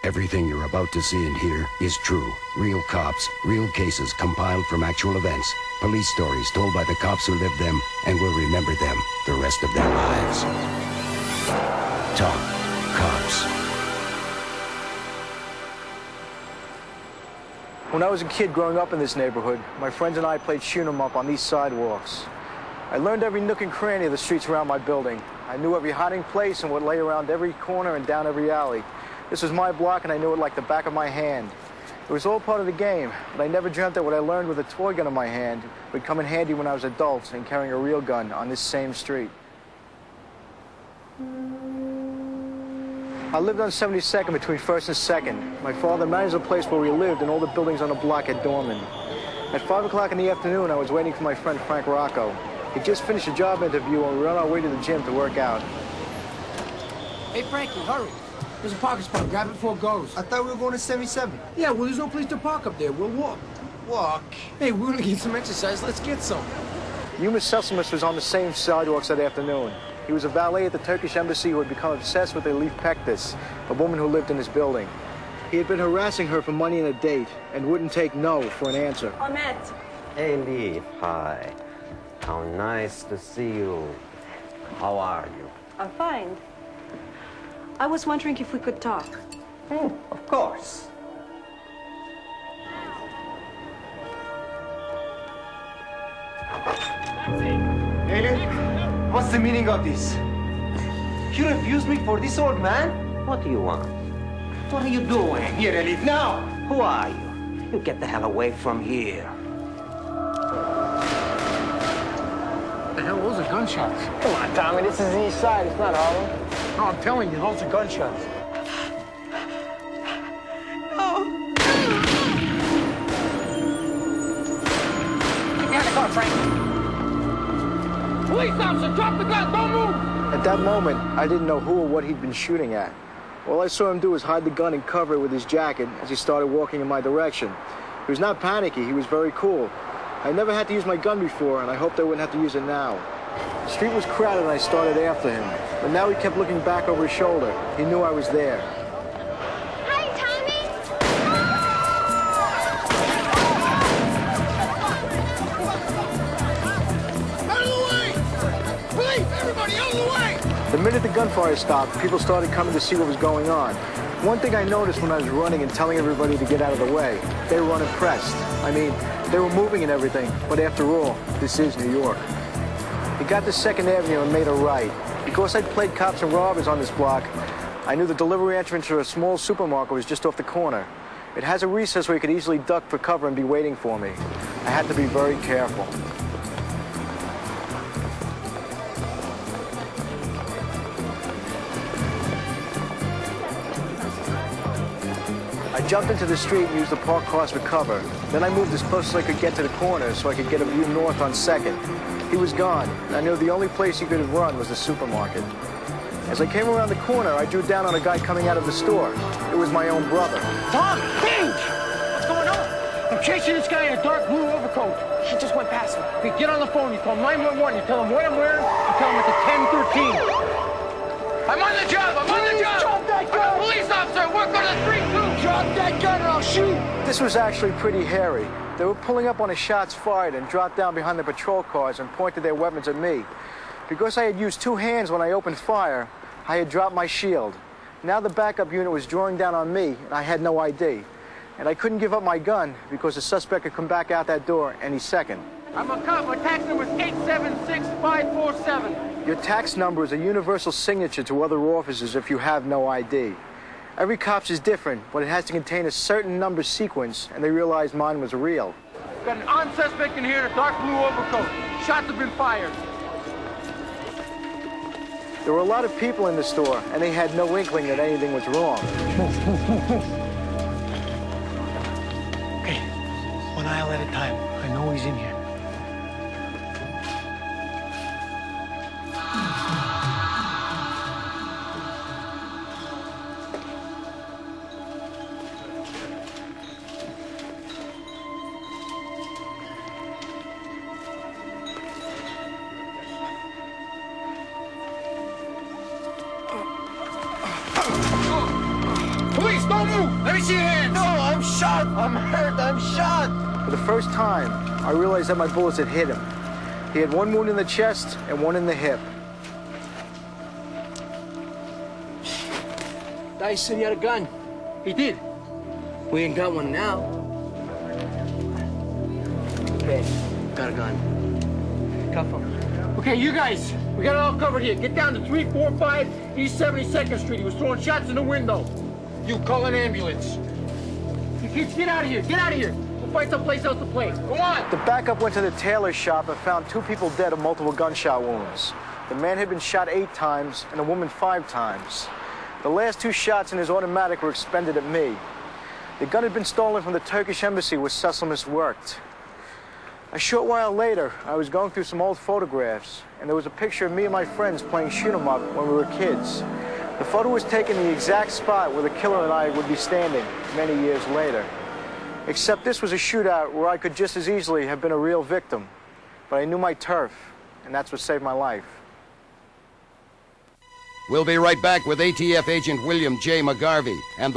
Everything you're about to see and hear is true. Real cops, real cases compiled from actual events. Police stories told by the cops who lived them and will remember them the rest of their lives. Talk Cops. When I was a kid growing up in this neighborhood, my friends and I played shoot 'em up on these sidewalks. I learned every nook and cranny of the streets around my building. I knew every hiding place and what lay around every corner and down every alley. This was my block and I knew it like the back of my hand. It was all part of the game, but I never dreamt that what I learned with a toy gun in my hand would come in handy when I was adult and carrying a real gun on this same street. I lived on 72nd between 1st and 2nd. My father managed the place where we lived and all the buildings on the block had doormen. At 5 o'clock in the afternoon, I was waiting for my friend Frank Rocco. He just finished a job interview and we were on our way to the gym to work out. Hey, Frankie, hurry. There's a parking spot. Grab it before it goes. I thought we were going to 77. Yeah, well, there's no place to park up there. We'll walk. Walk? Hey, we're gonna get some exercise. Let's get some. Yuma Selsimus was on the same sidewalks that afternoon. He was a valet at the Turkish embassy who had become obsessed with Elif Pektis, a woman who lived in his building. He had been harassing her for money and a date and wouldn't take no for an answer. Ahmet. Elif, hi. How nice to see you. How are you? I'm fine. I was wondering if we could talk. Of course. Elif, what's the meaning of this? You refused me for this old man? What do you want? What are you doing here, Elif, now? Who are you? You get the hell away from here. What the hell? Those are gunshots. Come on, Tommy, this is the east side, it's not Harlem. No, I'm telling you, those are gunshots. No. Get behind the car, Frank. Police officer, drop the gun, don't move! At that moment, I didn't know who or what he'd been shooting at. All I saw him do was hide the gun and cover it with his jacket as he started walking in my direction. He was not panicky, he was very cool. I never had to use my gun before, and I hoped I wouldn't have to use it now. The street was crowded and I started after him, but now he kept looking back over his shoulder. He knew I was there. Hi, Tommy! Out of the way! Police, everybody, out of the way! The minute the gunfire stopped, people started coming to see what was going on. One thing I noticed when I was running and telling everybody to get out of the way, they were unimpressed. I mean, they were moving and everything, but after all, this is New York. He got to 2nd Avenue and made a right. Because I'd played cops and robbers on this block, I knew the delivery entrance to a small supermarket was just off the corner. It has a recess where you could easily duck for cover and be waiting for me. I had to be very careful. I jumped into the street and used the parked cars for cover. Then I moved as close as I could get to the corner so I could get a view north on 2nd. He was gone, and I knew the only place he could have run was the supermarket. As I came around the corner, I drew down on a guy coming out of the store. It was my own brother. Tom, Dave! What's going on? I'm chasing this guy in a dark blue overcoat. He just went past me. Okay, get on the phone. You call 911. You tell him what I'm wearing. You tell him it's a 1013. I'm on the job. I'm on the job. Drop that gun! I'm a police officer. Work on the street, too. Drop that gun or I'll shoot! This was actually pretty hairy. They were pulling up on his shots fired and dropped down behind the patrol cars and pointed their weapons at me. Because I had used 2 hands when I opened fire, I had dropped my shield. Now the backup unit was drawing down on me, and I had no ID. And I couldn't give up my gun because the suspect could come back out that door any second. I'm a cop. My tax number is 876547. Your tax number is a universal signature to other officers if you have no ID. Every cop's is different, but it has to contain a certain number sequence, and they realized mine was real. Got an armed suspect in here in a dark blue overcoat. Shots have been fired. There were a lot of people in the store, and they had no inkling that anything was wrong. Move. Okay, 1 aisle at a time. I know he's in here. Don't move! Let me see your hands! No, I'm shot! I'm hurt! I'm shot! For the first time, I realized that my bullets had hit him. He had one wound in the chest and one in the hip. Dice said he had a gun. He did. We ain't got one now. Okay, got a gun. Cuff him. Okay, you guys, we got it all covered here. Get down to 345 East 72nd Street. He was throwing shots in the window. You call an ambulance. You kids, get out of here. Get out of here. We'll find someplace else to play. Go on. The backup went to the tailor shop and found 2 people dead of multiple gunshot wounds. The man had been shot 8 times and the woman 5 times. The last 2 shots in his automatic were expended at me. The gun had been stolen from the Turkish embassy where Cecilmus worked. A short while later, I was going through some old photographs, and there was a picture of me and my friends playing shoot 'em up when we were kids. The photo was taken in the exact spot where the killer and I would be standing many years later. Except this was a shootout where I could just as easily have been a real victim. But I knew my turf, and that's what saved my life. We'll be right back with ATF agent William J. McGarvey and the